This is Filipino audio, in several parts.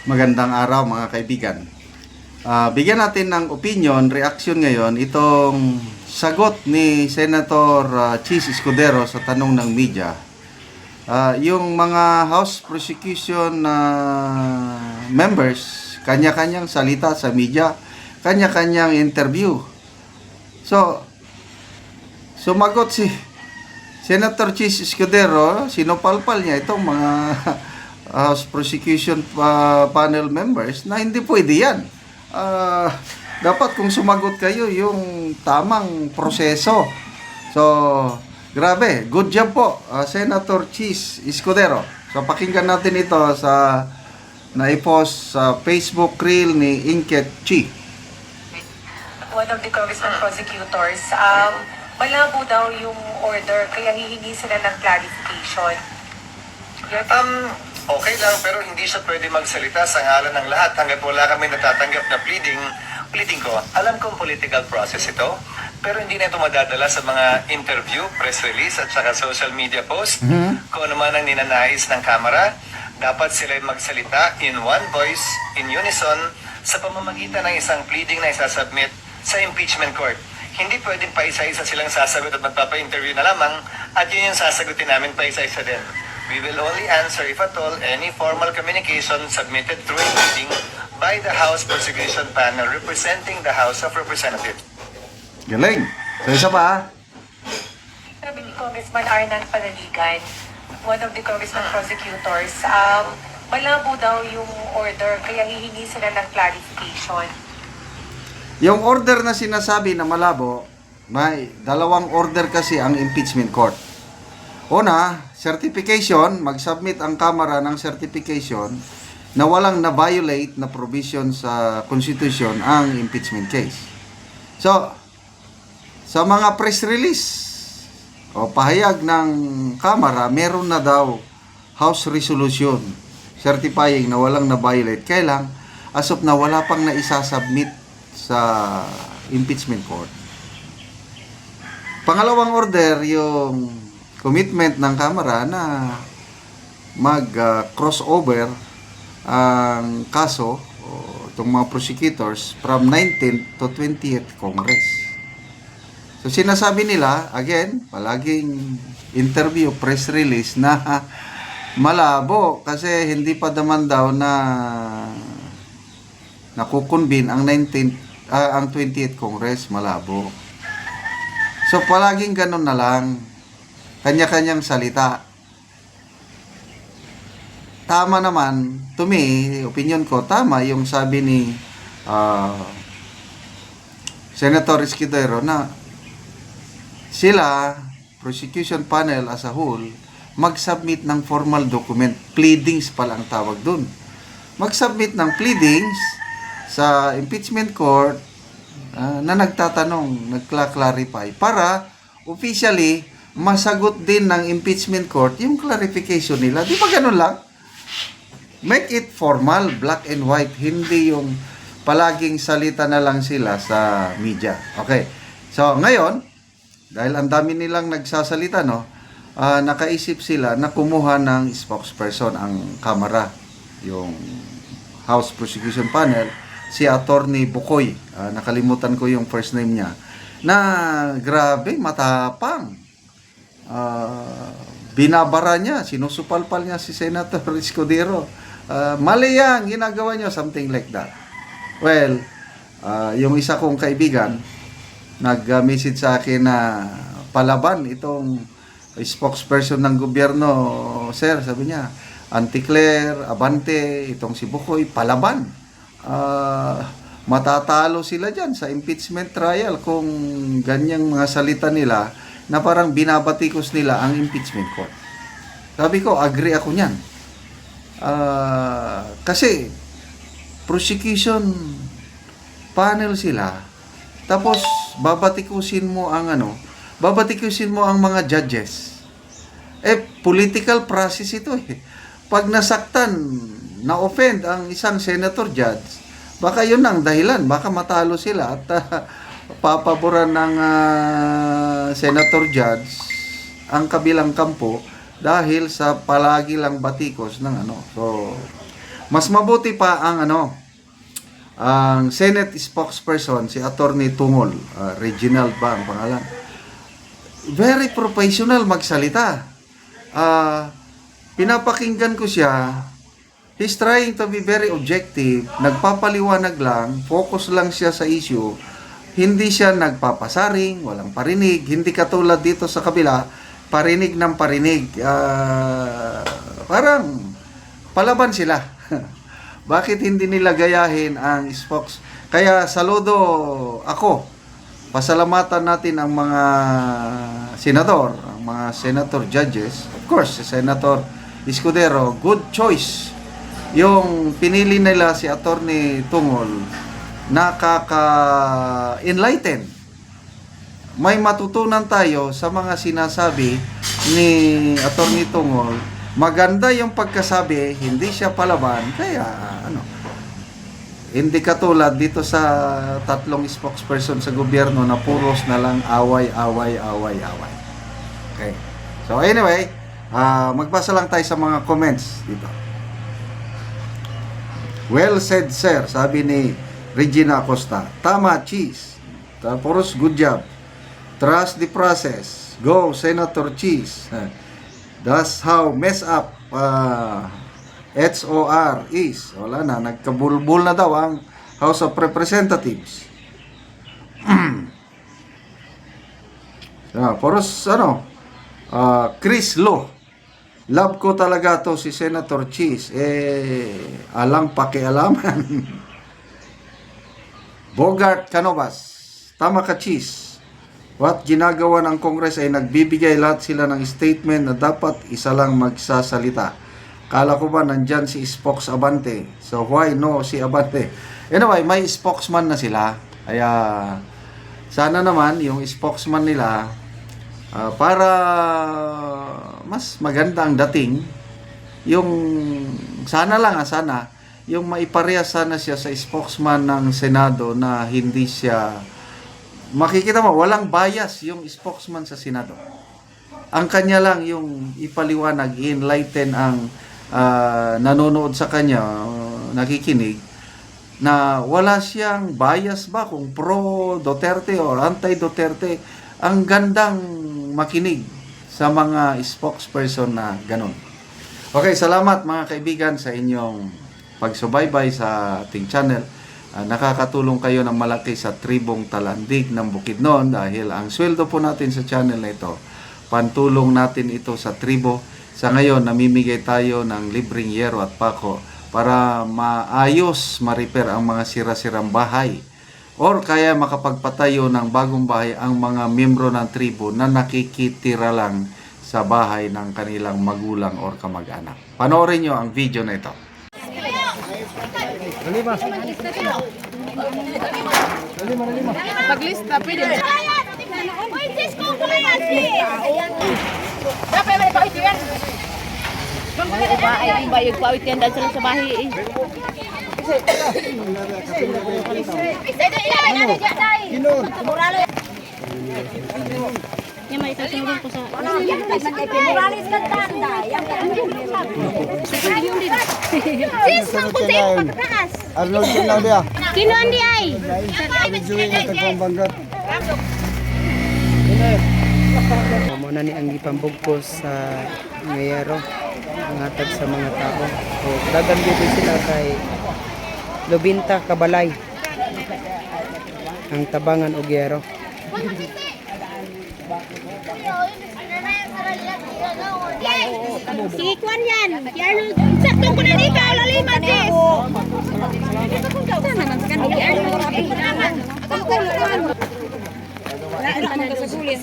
Magandang araw mga kaibigan. Bigyan natin ng opinion, reaction ngayon itong sagot ni Senator Chis Escudero sa tanong ng media. Yung mga House Prosecution members, kanya-kanyang salita sa media, kanya-kanyang interview. So, sumagot si Senator Chis Escudero, sinupalpal niya itong mga House Prosecution Panel members na hindi pwede yan. Dapat kung sumagot kayo yung tamang proseso. So, grabe. Good job po, Senator Chis Escudero. So, pakinggan natin ito sa naipost sa Facebook reel ni Inket Chi. One of the congressman prosecutors, malabo daw yung order, kaya hihingi sila ng clarification. Okay lang, pero hindi siya pwede magsalita sa ngalan ng lahat hanggat wala kami natatanggap na pleading ko. Alam kong political process ito, pero hindi na ito madadala sa mga interview, press release at saka social media post. Kung ano man ang ninanais ng Kamara, dapat sila magsalita in one voice, in unison, sa pamamagitan ng isang pleading na isasubmit sa impeachment court. Hindi pwedeng paisa-isa silang sasagot at magpapa-interview na lamang at yun yung sasagutin namin paisa-isa din. We will only answer, if at all, any formal communication submitted through a meeting by the House Prosecution Panel representing the House of Representatives. Galing. So, isa pa. Sabi ni Congressman Arnan Panaligan, one of the congressman prosecutors, malabo daw yung order, kaya hihingi sila ng clarification. Yung order na sinasabi na malabo, may dalawang order kasi ang impeachment court. Una, certification, mag-submit ang Kamara ng certification na walang na-violate na provision sa Constitution ang impeachment case. So, sa mga press release o pahayag ng Kamara, meron na daw House Resolution certifying na walang na-violate. Kailang, as of na wala pang na-isasubmit sa impeachment court. Pangalawang order, yung commitment ng Kamara na mag-crossover ang kaso o itong mga prosecutors from 19th to 20th Congress. So sinasabi nila, again, palaging interview, press release na malabo kasi hindi pa naman daw na nakukonvene ang 20th Congress, malabo. So palaging ganun na lang, kanya-kanyang salita. Tama naman, to me, opinion ko, tama yung sabi ni Senator Escudero na sila, prosecution panel as a whole, mag-submit ng formal document. Pleadings pala ang tawag dun. Mag-submit ng pleadings sa impeachment court na nagtatanong, nagkla-clarify para officially masagot din ng impeachment court yung clarification nila. Di ba ganun lang? Make it formal, black and white. Hindi yung palaging salita na lang sila sa media. Okay. So, ngayon, dahil ang dami nilang nagsasalita, no, nakaisip sila na kumuha ng spokesperson ang Kamara, yung House Prosecution Panel, si Attorney Bukoy. Nakalimutan ko yung first name niya. Na grabe, matapang. Binabara niya, sinusupalpal niya si Senator Escudero. Mali yan, ginagawa niyo, something like that. Well, yung isa kong kaibigan, nag-message sa akin na palaban itong spokesperson ng gobyerno, sir, sabi niya, Anticlair, Abante, itong si Bukoy, palaban. Matatalo sila dyan sa impeachment trial kung ganyang mga salita nila na parang binabatikos nila ang impeachment court. Sabi ko, agree ako niyan. Kasi, prosecution panel sila, tapos babatikusin mo ang babatikusin mo ang mga judges. Political process ito eh. Pag nasaktan, na-offend ang isang senator judge, baka yun ang dahilan, baka matalo sila at papaboran ng senator judge ang kabilang kampo dahil sa palagi lang batikos ng So, Mas mabuti pa ang ang Senate spokesperson, si Attorney Tungol, Reginald ba ang pangalan? Very professional magsalita. Pinapakinggan ko siya. He's trying to be very objective. Nagpapaliwanag lang. Focus lang siya sa issue. Hindi siya nagpapasaring, walang parinig. Hindi katulad dito sa kabila, parinig ng parinig. Parang palaban sila. Bakit hindi nila gayahin ang spokes? Kaya saludo ako. Pasalamatan natin ang mga senador, ang mga senator judges. Of course, si Senator Escudero, good choice. Yung pinili nila si Attorney Tungol, nakaka-enlighten. May matutunan tayo sa mga sinasabi ni Attorney Tungol. Maganda yung pagkasabi, hindi siya palaban. Kaya, hindi katulad dito sa tatlong spokesperson sa gobyerno na puros na lang away. Okay. So anyway, magbasa lang tayo sa mga comments dito. Well said, sir, sabi ni Regina Acosta. Tama, Cheese. Tapos, good job. Trust the process. Go, Senator Cheese. That's how mess up HOR is. Wala na, nagkabulbul na daw ang House of Representatives. Poros, Chris Lo. Love ko talaga to si Senator Cheese. Alang pakialaman. Bogart Canovas. Tama ka, Cheese. What ginagawa ng Congress ay nagbibigay lahat sila ng statement na dapat isa lang magsasalita. Kala ko ba nandyan si Spokes Abante? So why no si Abante? Anyway, may spokesman na sila. Kaya sana naman yung spokesman nila para mas maganda ang dating, yung sana yung maiparehas sana siya sa spokesman ng Senado na hindi siya, makikita mo walang bias yung spokesman sa Senado. Ang kanya lang yung ipaliwanag, enlighten ang nanonood sa kanya, nakikinig, na wala siyang bias ba kung pro Duterte or anti Duterte. Ang gandang makinig sa mga spokesperson na ganun. Okay, salamat mga kaibigan sa inyong pagsubaybay sa ating channel. Nakakatulong kayo ng malaki sa tribong Talandig ng Bukidnon dahil ang sweldo po natin sa channel na ito, pantulong natin ito sa tribo. Sa ngayon, namimigay tayo ng libreng yero at pako para maayos, ma-repair ang mga sira-sirang bahay or kaya makapagpatayo ng bagong bahay ang mga miyembro ng tribo na nakikitira lang sa bahay ng kanilang magulang or kamag-anak. Panoorin nyo ang video na ito. Paglista, pwede. Ay, bayog pawit yan dahil sila sa bahay. Yan, may itasunod ko sa... Sis, mang kunti yung pagkakas. Arnold Claudia. Sino andi ay? Muna ni ang ipambugkos sa ngayero ang hatag sa mga tao. O dagan dito sila kay Lubinta Kabalay ang tabangan og yero. Si Kwan yan. Saktong ko na dito. Laliman, sis. Saan naman sa kanila? Wala naman ka sa gulis.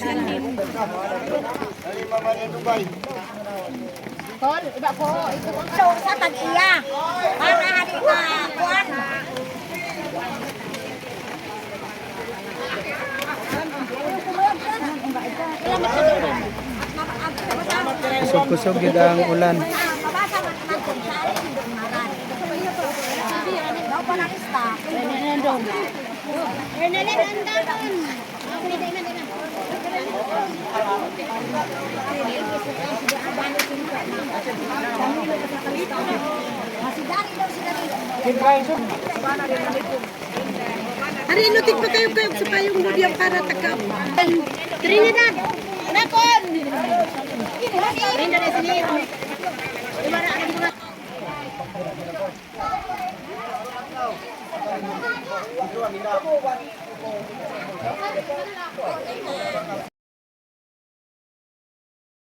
Tol, iba ko. Ito sa tag-iya. Para hari na Kwan. Kusog-kusog yun ang ulan. Masih dari Hari, inutik pa kayo sa payong mo diyan para tagap. Trinidad! Nakon! Trinidad na sini. Gimana ada di mana?